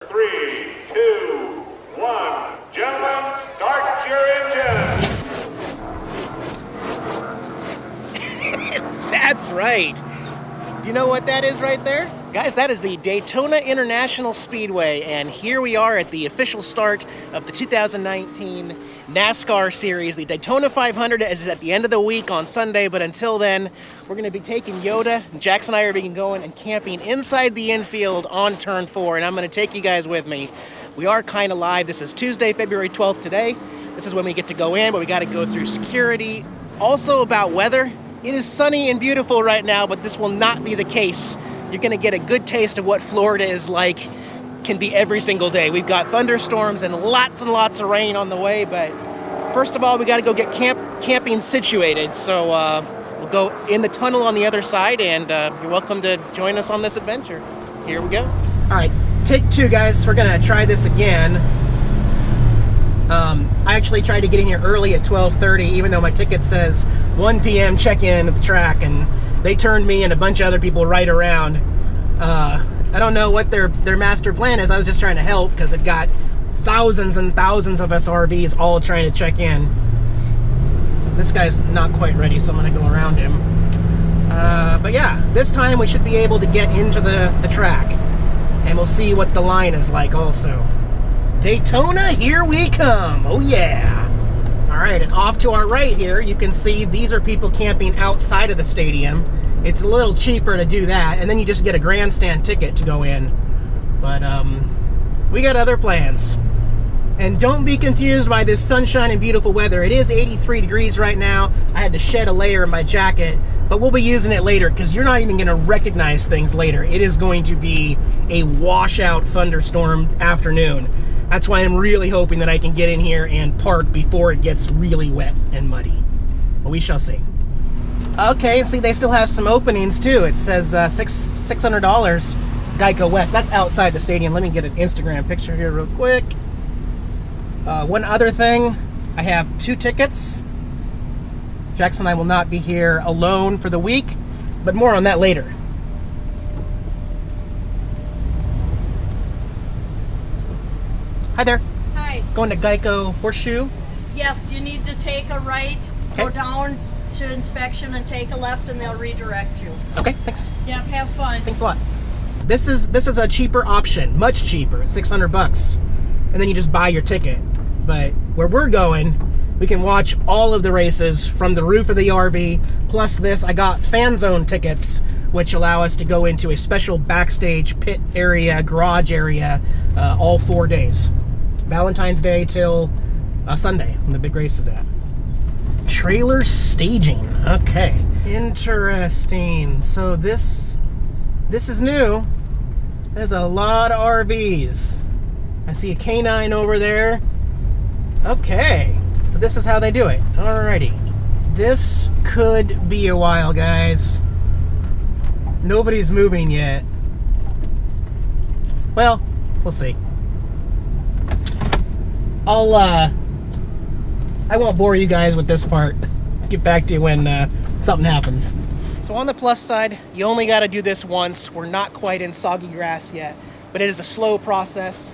3, 2, 1. Gentlemen, start your engines. That's right. Do you know what that is right there? Guys, that is the Daytona International Speedway, and here we are at the official start of the 2019 NASCAR series. The Daytona 500 is at the end of the week on Sunday, but until then, we're going to be taking Yoda. Jax and I are being going and camping inside the infield on turn 4, and I'm going to take you guys with me. We are kind of live. This is Tuesday, February 12th today. This is when we get to go in, but we got to go through security. Also about weather, it is sunny and beautiful right now, but this will not be the case. You're going to get a good taste of what Florida is like, can be every single day. We've got thunderstorms and lots of rain on the way, but first of all, we got to go get camping situated. So we'll go in the tunnel on the other side, and you're welcome to join us on this adventure. Here we go. All right, take 2, guys. We're going to try this again. I actually tried to get in here early at 12:30, even though my ticket says 1 p.m. check-in at the track, and they turned me and a bunch of other people right around. I don't know what their master plan is. I was just trying to help because they've got thousands and thousands of us RVs all trying to check in. This guy's not quite ready, so I'm going to go around him. But yeah, this time we should be able to get into the track, and we'll see what the line is like also. Daytona, here we come. Oh yeah. All right, and off to our right here, you can see these are people camping outside of the stadium. It's a little cheaper to do that, and then you just get a grandstand ticket to go in. But we got other plans. And don't be confused by this sunshine and beautiful weather. It is 83 degrees right now. I had to shed a layer in my jacket, but we'll be using it later because you're not even going to recognize things later. It is going to be a washout thunderstorm afternoon. That's why I'm really hoping that I can get in here and park before it gets really wet and muddy. But we shall see. Okay, see, they still have some openings too. It says $600 Geico West. That's outside the stadium. Let me get an Instagram picture here real quick. One other thing, I have 2 tickets. Jackson and I will not be here alone for the week, but more on that later. Hi there. Hi. Going to Geico Horseshoe? Yes, you need to take a right, go Okay. down to inspection and take a left, and they'll redirect you. Okay, thanks. Yep, have fun. Thanks a lot. This is a cheaper option, much cheaper, $600, and then you just buy your ticket. But where we're going, we can watch all of the races from the roof of the RV. Plus this, I got fan zone tickets, which allow us to go into a special backstage pit area, garage area, all 4 days. Valentine's Day till Sunday, when the big race is at. Trailer staging. Okay. Interesting. So this is new. There's a lot of RVs. I see a K9 over there. Okay. So this is how they do it. Alrighty. This could be a while, guys. Nobody's moving yet. Well, we'll see. I won't bore you guys with this part. Get back to you when something happens. So on the plus side, you only got to do this once. We're not quite in soggy grass yet, but it is a slow process.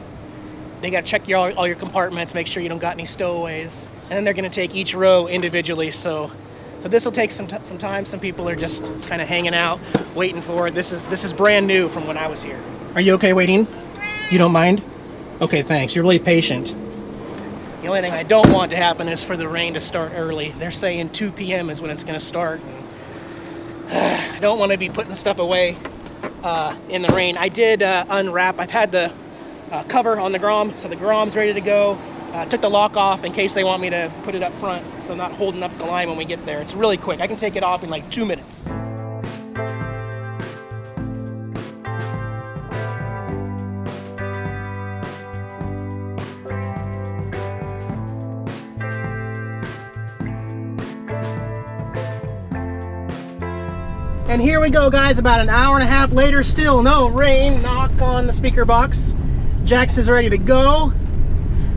They got to check all your compartments, make sure you don't got any stowaways, and then they're going to take each row individually. So this will take some time. Some people are just kind of hanging out, waiting for it. This is brand new from when I was here. Are you okay waiting? You don't mind? Okay, thanks. You're really patient. The only thing I don't want to happen is for the rain to start early. They're saying 2 p.m. is when it's going to start. I don't want to be putting stuff away in the rain. I did unwrap. I've had the cover on the Grom, so the Grom's ready to go. Took the lock off in case they want me to put it up front, so I'm not holding up the line when we get there. It's really quick. I can take it off in like 2 minutes. And here we go, guys, about an hour and a half later, still no rain. Knock on the speaker box. Jax is ready to go.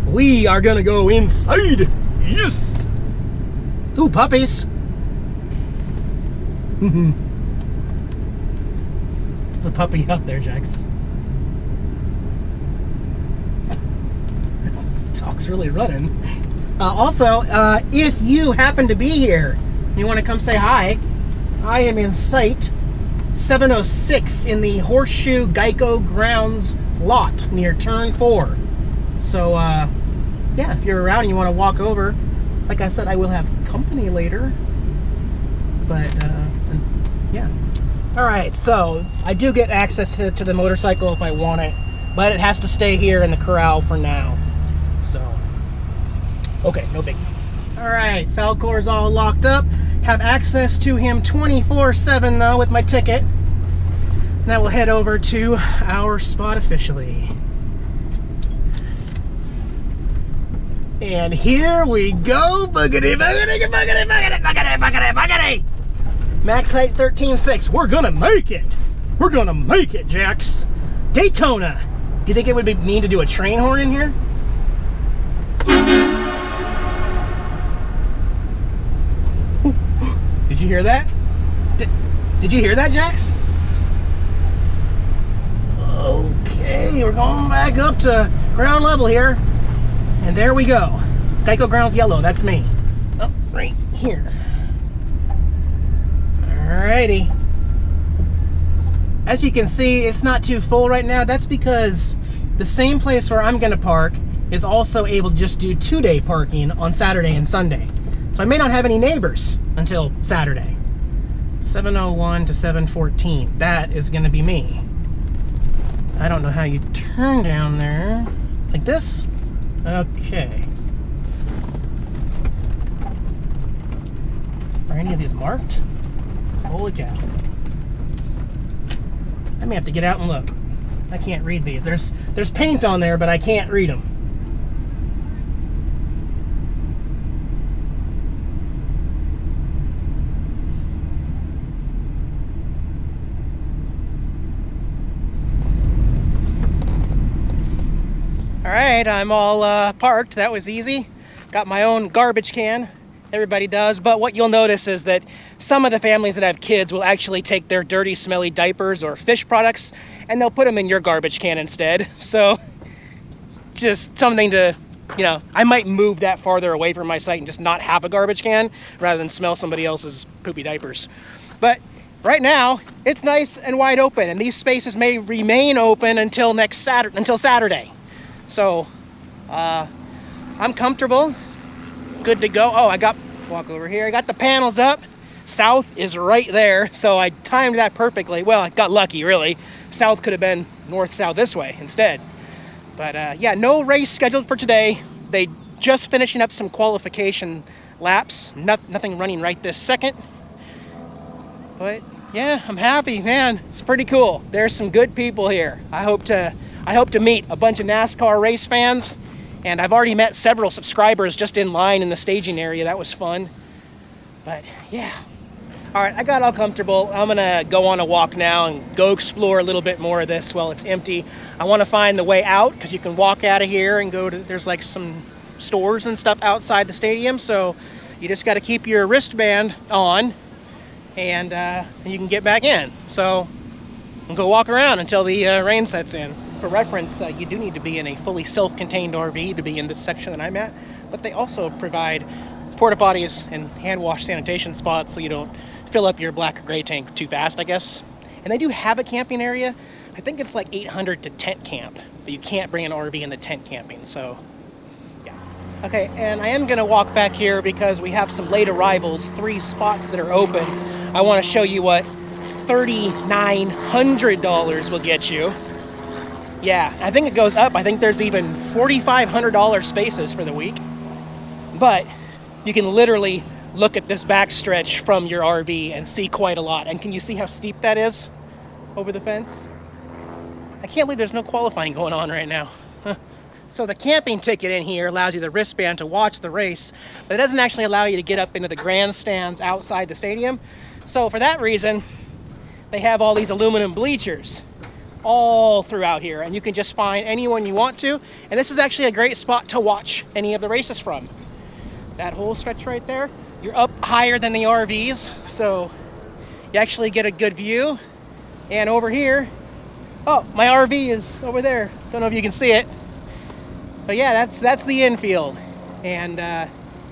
We are gonna go inside. Yes! Ooh, puppies. There's a puppy out there, Jax. truck's really running. Also, if you happen to be here, you want to come say hi, I am in sight 706 in the Horseshoe Geico Grounds lot near turn 4. So, yeah, if you're around and you want to walk over, like I said, I will have company later. But, yeah. Alright, so I do get access to the motorcycle if I want it, but it has to stay here in the corral for now. So, okay, no biggie. Alright, Falcor's all locked up. Have access to him 24/7 though with my ticket. Now we'll head over to our spot officially. And here we go, boogity, boogity, boogity, boogity, boogity, boogity, boogity. Max height 13.6. We're gonna make it. We're gonna make it, Jax. Daytona. Do you think it would be mean to do a train horn in here? Did you hear that? Did you hear that, Jax? Okay, we're going back up to ground level here. And there we go. Geico Grounds yellow, that's me. Oh, right here. Alrighty. As you can see, it's not too full right now. That's because the same place where I'm gonna park is also able to just do 2-day parking on Saturday and Sunday. So I may not have any neighbors until Saturday. 701 to 714. That is gonna be me. I don't know how you turn down there. Like this? Okay. Are any of these marked? Holy cow. I may have to get out and look. I can't read these. There's paint on there, but I can't read them. Alright, I'm all parked. That was easy. Got my own garbage can. Everybody does. But what you'll notice is that some of the families that have kids will actually take their dirty, smelly diapers or fish products and they'll put them in your garbage can instead. So just something to, you know, I might move that farther away from my site and just not have a garbage can rather than smell somebody else's poopy diapers. But right now, it's nice and wide open, and these spaces may remain open until Saturday. So, I'm comfortable, good to go. Oh, walk over here. I got the panels up. South is right there, so I timed that perfectly. Well, I got lucky, really. South could have been north-south this way instead. But yeah, no race scheduled for today. They just finishing up some qualification laps. Nothing running right this second. But yeah, I'm happy, man. It's pretty cool. There's some good people here. I hope to meet a bunch of NASCAR race fans, and I've already met several subscribers just in line in the staging area. That was fun. But yeah. All right, I got all comfortable. I'm gonna go on a walk now and go explore a little bit more of this while it's empty. I want to find the way out because you can walk out of here and go to, there's like some stores and stuff outside the stadium. So you just got to keep your wristband on and you can get back in. So I'll go walk around until the rain sets in. For reference, you do need to be in a fully self-contained RV to be in this section that I'm at, but they also provide porta potties and hand wash sanitation spots so you don't fill up your black or gray tank too fast, I guess. And they do have a camping area. I think it's like 800 to tent camp, but you can't bring an RV in the tent camping, so yeah. Okay, and I am gonna walk back here because we have some late arrivals, 3 spots that are open. I wanna show you what $3,900 will get you. Yeah, I think it goes up. I think there's even $4,500 spaces for the week. But you can literally look at this back stretch from your RV and see quite a lot. And can you see how steep that is over the fence? I can't believe there's no qualifying going on right now. So the camping ticket in here allows you the wristband to watch the race, but it doesn't actually allow you to get up into the grandstands outside the stadium. So for that reason, they have all these aluminum bleachers all throughout here, and you can just find anyone you want to. And this is actually a great spot to watch any of the races from. That whole stretch right there, you're up higher than the RVs, so you actually get a good view. And over here, oh, my RV is over there. Don't know if you can see it. But yeah, that's the infield. And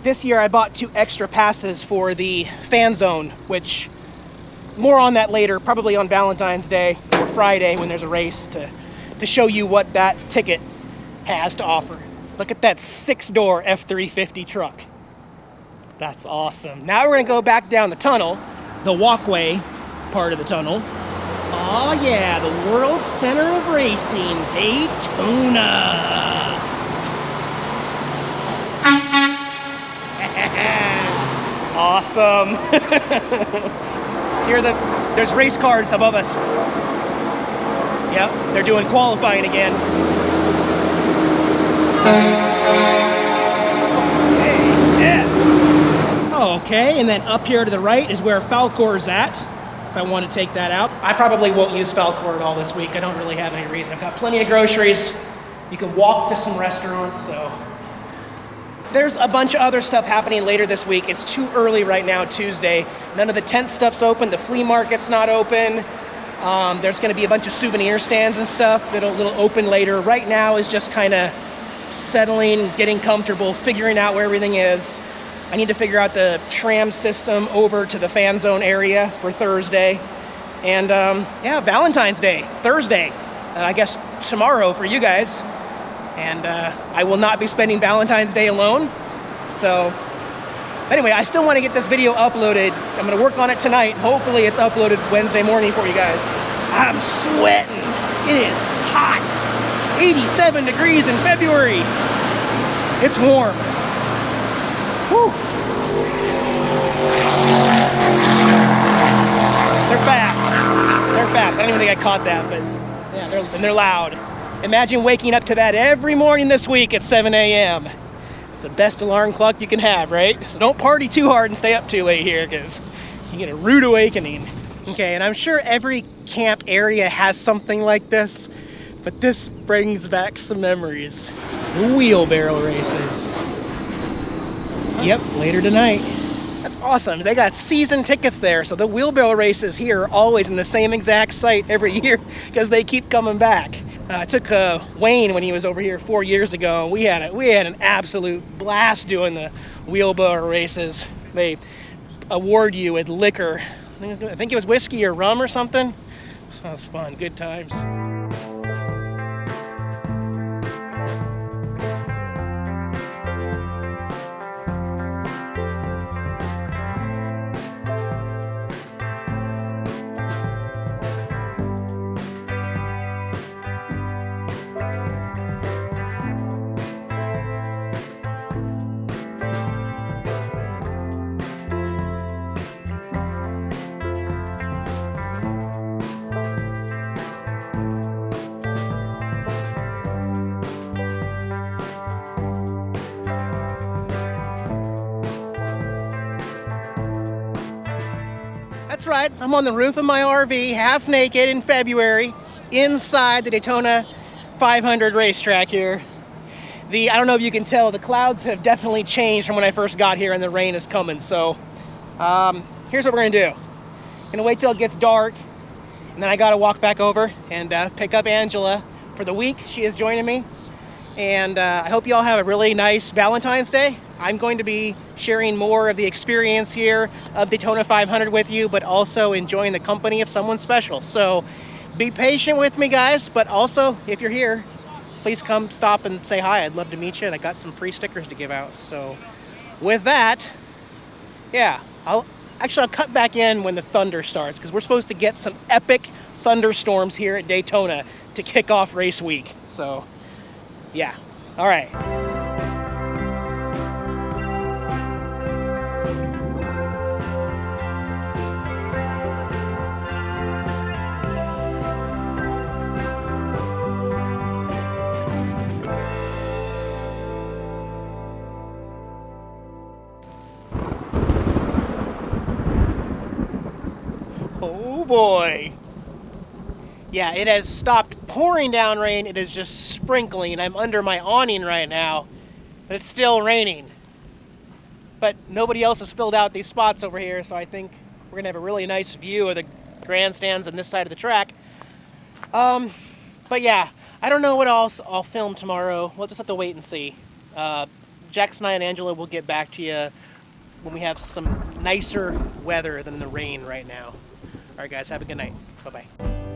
this year I bought 2 extra passes for the fan zone, which more on that later, probably on Valentine's Day or Friday when there's a race to show you what that ticket has to offer. Look at that 6-door F350 truck. That's awesome. Now we're gonna go back down the tunnel, the walkway part of the tunnel. Oh yeah, the World Center of Racing, Daytona. Awesome. There's race cars above us. Yep, they're doing qualifying again. Okay, and then up here to the right is where Falcor's at, if I want to take that out. I probably won't use Falcor at all this week. I don't really have any reason. I've got plenty of groceries. You can walk to some restaurants, so. There's a bunch of other stuff happening later this week. It's too early right now, Tuesday. None of the tent stuff's open. The flea market's not open. There's going to be a bunch of souvenir stands and stuff that'll open later. Right now is just kind of settling, getting comfortable, figuring out where everything is. I need to figure out the tram system over to the fan zone area for Thursday. And yeah, Valentine's Day, Thursday. I guess tomorrow for you guys. And I will not be spending Valentine's Day alone. So anyway, I still want to get this video uploaded. I'm going to work on it tonight. Hopefully it's uploaded Wednesday morning for you guys. I'm sweating. It is hot. 87 degrees in February. It's warm. Whew. They're fast. They're fast. I don't even think I caught that, but yeah, they're loud. Imagine waking up to that every morning this week at 7 a.m. It's the best alarm clock you can have, right? So don't party too hard and stay up too late here, because you get a rude awakening. Okay, and I'm sure every camp area has something like this, but this brings back some memories. The wheelbarrow races. Yep, later tonight. That's awesome. They got season tickets there, so the wheelbarrow races here are always in the same exact site every year because they keep coming back. I took Wayne when he was over here 4 years ago, and we had an absolute blast doing the wheelbarrow races. They award you with liquor. I think it was whiskey or rum or something. That was fun. Good times. That's right, I'm on the roof of my RV, half naked in February, inside the Daytona 500 racetrack here. I don't know if you can tell, the clouds have definitely changed from when I first got here and the rain is coming. So here's what we're gonna do. I'm gonna wait till it gets dark, and then I gotta walk back over and pick up Angela for the week. She is joining me. And I hope you all have a really nice Valentine's Day. I'm going to be sharing more of the experience here of Daytona 500 with you, but also enjoying the company of someone special. So be patient with me, guys, but also if you're here, please come stop and say hi. I'd love to meet you, and I got some free stickers to give out. So with that, yeah, I'll cut back in when the thunder starts, because we're supposed to get some epic thunderstorms here at Daytona to kick off race week. So yeah, all right. Oh boy. Yeah, it has stopped pouring down rain. It is just sprinkling. I'm under my awning right now, but it's still raining. But nobody else has filled out these spots over here, so I think we're gonna have a really nice view of the grandstands on this side of the track. But yeah, I don't know what else I'll film tomorrow. We'll just have to wait and see. Jackson and Angela will get back to you when we have some nicer weather than the rain right now. All right, guys, have a good night. Bye-bye.